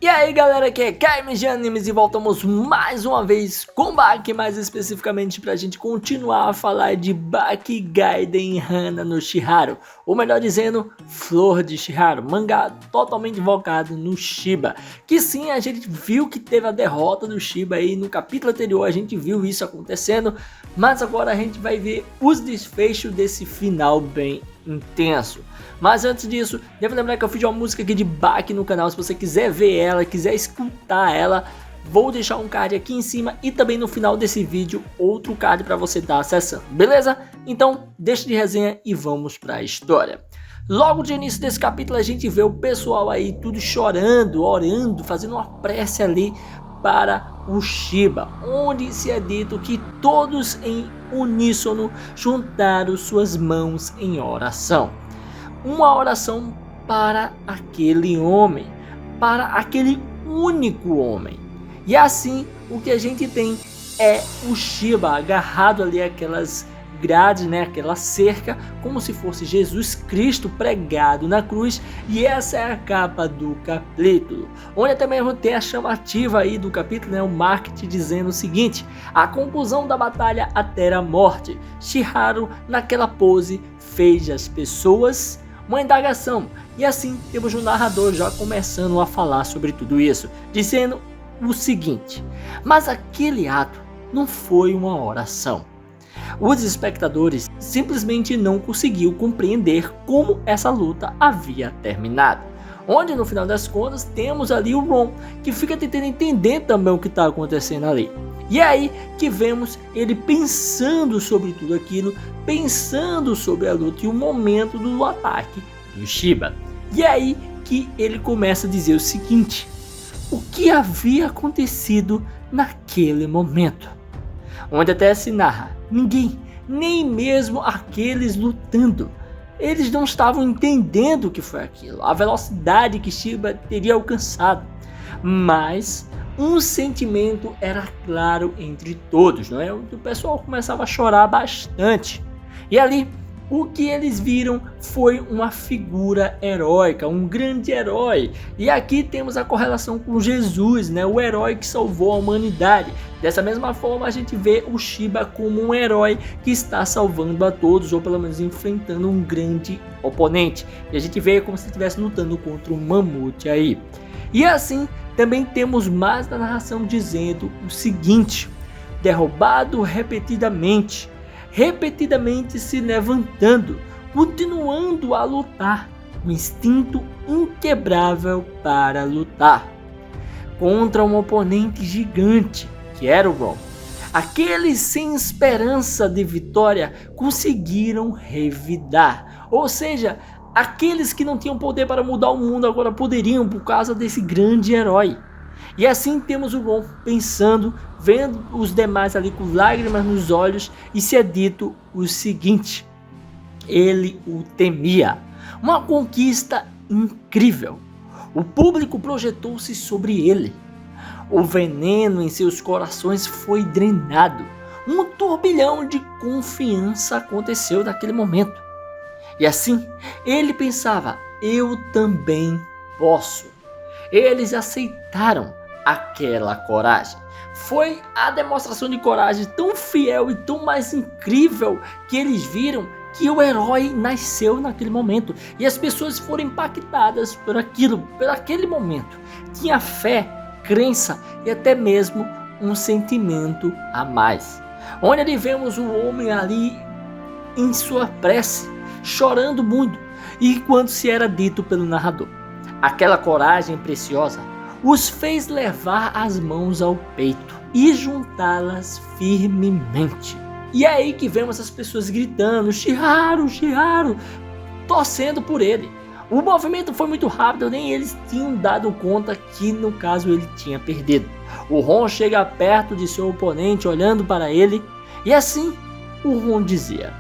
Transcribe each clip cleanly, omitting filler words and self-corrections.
E aí galera, aqui é Caio de Animes e voltamos mais uma vez com Baki, mais especificamente pra gente continuar a falar de Baki Gaiden Hana no Shiharu, ou melhor dizendo, Flor de Shiharu, mangá totalmente focado no Shiba. Que sim, a gente viu que teve a derrota do Shiba aí no capítulo anterior, a gente viu isso acontecendo, mas agora a gente vai ver os desfechos desse final bem intenso. Mas antes disso, devo lembrar que eu fiz uma música aqui de Baki no canal. Se você quiser ver ela, quiser escutar ela, vou deixar um card aqui em cima e também no final desse vídeo outro card para você estar acessando, beleza? Então deixa de resenha e vamos para a história. Logo de início desse capítulo a gente vê o pessoal aí tudo chorando, orando, fazendo uma prece ali para o Shiba, onde se é dito que todos em uníssono juntaram suas mãos em oração. Uma oração para aquele homem, para aquele único homem. E assim o que a gente tem é o Shiba agarrado ali àquelas grades, né, aquela cerca, como se fosse Jesus Cristo pregado na cruz. E essa é a capa do capítulo, onde até mesmo tem a chamativa aí do capítulo, né, o marketing dizendo o seguinte: a conclusão da batalha até a morte. Shiharu naquela pose fez as pessoas uma indagação, e assim temos o narrador já começando a falar sobre tudo isso, dizendo o seguinte: mas aquele ato não foi uma oração. Os espectadores simplesmente não conseguiam compreender como essa luta havia terminado. Onde no final das contas temos ali o Ron, que fica tentando entender também o que está acontecendo ali. E é aí que vemos ele pensando sobre tudo aquilo, pensando sobre a luta e o momento do ataque do Shiba. E é aí que ele começa a dizer o seguinte: o que havia acontecido naquele momento? Onde até se narra, ninguém, nem mesmo aqueles lutando, eles não estavam entendendo o que foi aquilo, a velocidade que Shiba teria alcançado. Mas um sentimento era claro entre todos, não é? O pessoal começava a chorar bastante. E ali, o que eles viram foi uma figura heróica, um grande herói. E aqui temos a correlação com Jesus, né? O herói que salvou a humanidade. Dessa mesma forma, a gente vê o Shiba como um herói que está salvando a todos, ou pelo menos enfrentando um grande oponente. E a gente vê como se estivesse lutando contra um mamute aí. E assim, também temos mais da narração dizendo o seguinte: derrubado repetidamente se levantando, continuando a lutar, um instinto inquebrável para lutar contra um oponente gigante, que era o Ron. Aqueles sem esperança de vitória conseguiram revidar, ou seja, aqueles que não tinham poder para mudar o mundo agora poderiam por causa desse grande herói. E assim temos o Ron pensando, vendo os demais ali com lágrimas nos olhos, e se é dito o seguinte: ele o temia. Uma conquista incrível. O público projetou-se sobre ele. O veneno em seus corações foi drenado. Um turbilhão de confiança aconteceu naquele momento. E assim, ele pensava: eu também posso. Eles aceitaram aquela coragem. Foi a demonstração de coragem tão fiel e tão mais incrível que eles viram que o herói nasceu naquele momento. E as pessoas foram impactadas por aquilo, por aquele momento. Tinha fé, crença e até mesmo um sentimento a mais. Onde ali vemos o homem ali em sua prece, chorando muito, e quando se era dito pelo narrador, aquela coragem preciosa os fez levar as mãos ao peito e juntá-las firmemente. E é aí que vemos as pessoas gritando: Shiharu, Shiharu, torcendo por ele. O movimento foi muito rápido, nem eles tinham dado conta que no caso ele tinha perdido. O Ron chega perto de seu oponente olhando para ele, e assim o Ron dizia: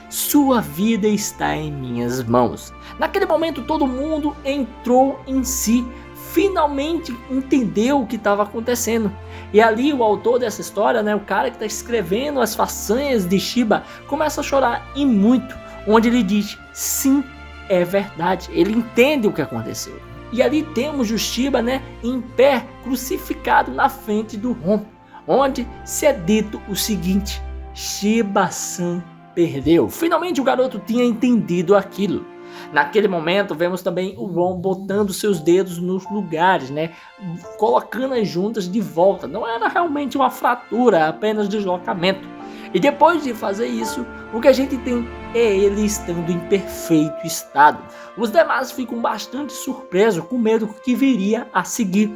sua vida está em minhas mãos. Naquele momento todo mundo entrou em si, finalmente entendeu o que estava acontecendo. E ali o autor dessa história, né, o cara que está escrevendo as façanhas de Shiba, começa a chorar e muito, onde ele diz: sim, é verdade, ele entende o que aconteceu. E ali temos o Shiba, né, em pé, crucificado na frente do Ron, onde se é dito o seguinte: Shiba-san perdeu. Finalmente o garoto tinha entendido aquilo. Naquele momento vemos também o Ron botando seus dedos nos lugares, né, colocando as juntas de volta. Não era realmente uma fratura, apenas deslocamento. E depois de fazer isso, o que a gente tem é ele estando em perfeito estado. Os demais ficam bastante surpresos, com medo do que viria a seguir.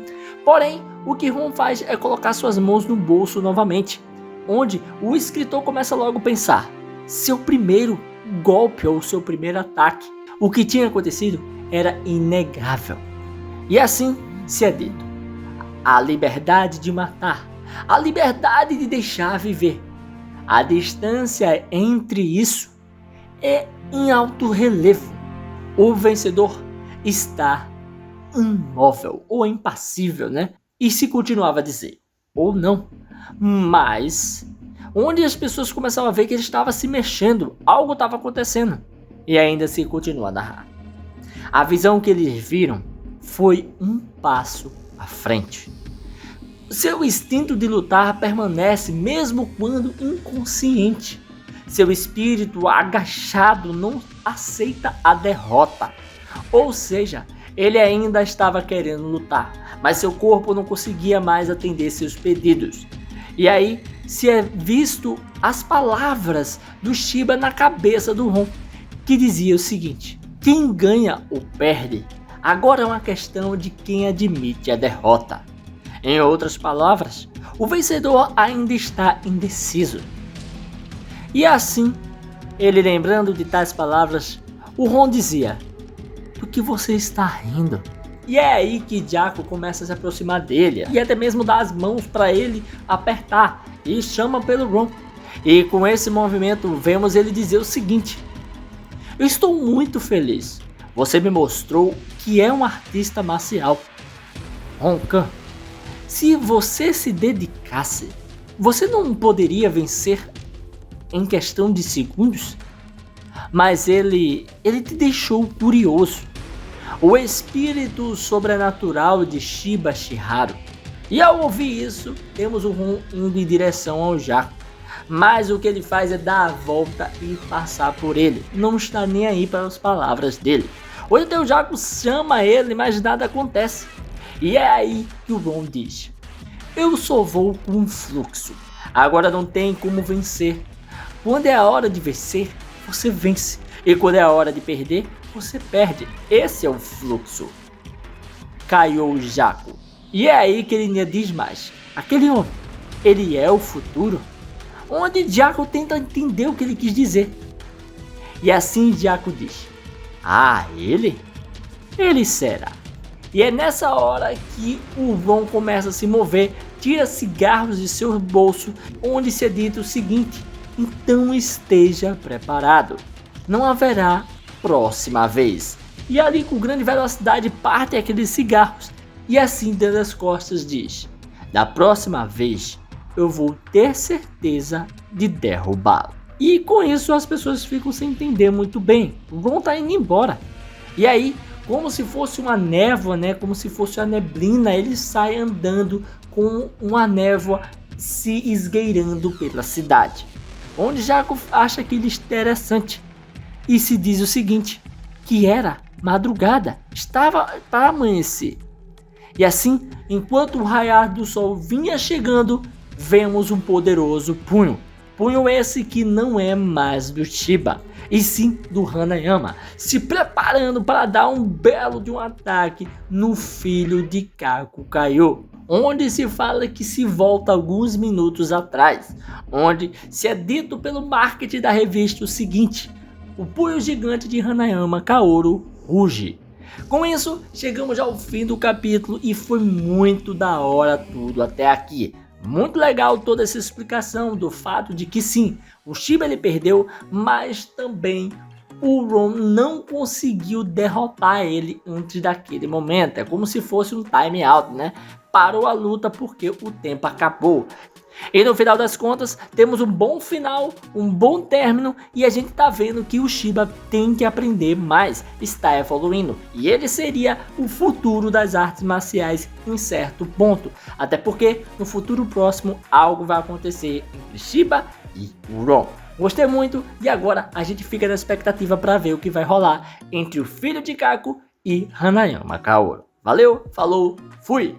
Porém, o que Ron faz é colocar suas mãos no bolso novamente, onde o escritor começa logo a pensar: seu primeiro golpe ou seu primeiro ataque. O que tinha acontecido era inegável. E assim se é dito: a liberdade de matar, a liberdade de deixar viver. A distância entre isso é em alto relevo. O vencedor está imóvel ou impassível, né? E se continuava a dizer, ou não. Mas onde as pessoas começavam a ver que ele estava se mexendo, algo estava acontecendo. E ainda se continua a narrar. A visão que eles viram foi um passo à frente. Seu instinto de lutar permanece mesmo quando inconsciente. Seu espírito agachado não aceita a derrota. Ou seja, ele ainda estava querendo lutar, mas seu corpo não conseguia mais atender seus pedidos. E aí se é visto as palavras do Shiba na cabeça do Ron, que dizia o seguinte: quem ganha ou perde, agora é uma questão de quem admite a derrota. Em outras palavras, o vencedor ainda está indeciso. E assim, ele lembrando de tais palavras, o Ron dizia: do que você está rindo? E é aí que Jaco começa a se aproximar dele, e até mesmo dá as mãos para ele apertar, e chama pelo Ron. E com esse movimento vemos ele dizer o seguinte: eu estou muito feliz, você me mostrou que é um artista marcial. Ron-kan, se você se dedicasse, você não poderia vencer em questão de segundos? Mas ele te deixou curioso. O espírito sobrenatural de Shiba Shiharu. E ao ouvir isso, temos o Ron indo em direção ao Jaco. Mas o que ele faz é dar a volta e passar por ele. Não está nem aí para as palavras dele. O Teu Jaco chama ele, mas nada acontece. E é aí que o Ron diz: eu só vou com um fluxo. Agora não tem como vencer. Quando é a hora de vencer, você vence. E quando é a hora de perder, você perde. Esse é o fluxo. Caiu o Jaco. E é aí que ele ainda diz mais: aquele homem, ele é o futuro? Onde Jaco tenta entender o que ele quis dizer. E assim Jaco diz: ah, ele? Ele será. E é nessa hora que o Ron começa a se mover, tira cigarros de seu bolso, onde se é dito o seguinte: então esteja preparado, não haverá próxima vez. E ali com grande velocidade parte aqueles cigarros, e assim dando as costas diz: da próxima vez eu vou ter certeza de derrubá-lo. E com isso as pessoas ficam sem entender muito bem. O Ron tá indo embora. E aí, como se fosse uma névoa, né? Como se fosse a neblina, ele sai andando com uma névoa se esgueirando pela cidade. Onde Jaco acha aquilo interessante e se diz o seguinte: que era madrugada, estava para amanhecer. E assim, enquanto o raiar do sol vinha chegando, vemos um poderoso punho. Punho esse que não é mais do Shiba, e sim do Hanayama, se preparando para dar um belo de um ataque no filho de Kaku Kaio, onde se fala que se volta alguns minutos atrás, onde se é dito pelo marketing da revista o seguinte: o punho gigante de Hanayama Kaoru ruge. Com isso, chegamos ao fim do capítulo e foi muito da hora tudo até aqui. Muito legal toda essa explicação do fato de que sim, o Shiba ele perdeu, mas também o Ron não conseguiu derrotar ele antes daquele momento. É como se fosse um time out, né? Parou a luta porque o tempo acabou. E no final das contas, temos um bom final, um bom término e a gente tá vendo que o Shiba tem que aprender mais, está evoluindo. E ele seria o futuro das artes marciais em certo ponto. Até porque no futuro próximo algo vai acontecer entre Shiba e Ron. Gostei muito e agora a gente fica na expectativa para ver o que vai rolar entre o filho de Kaku e Hanayama Kaoru. Valeu, falou, fui!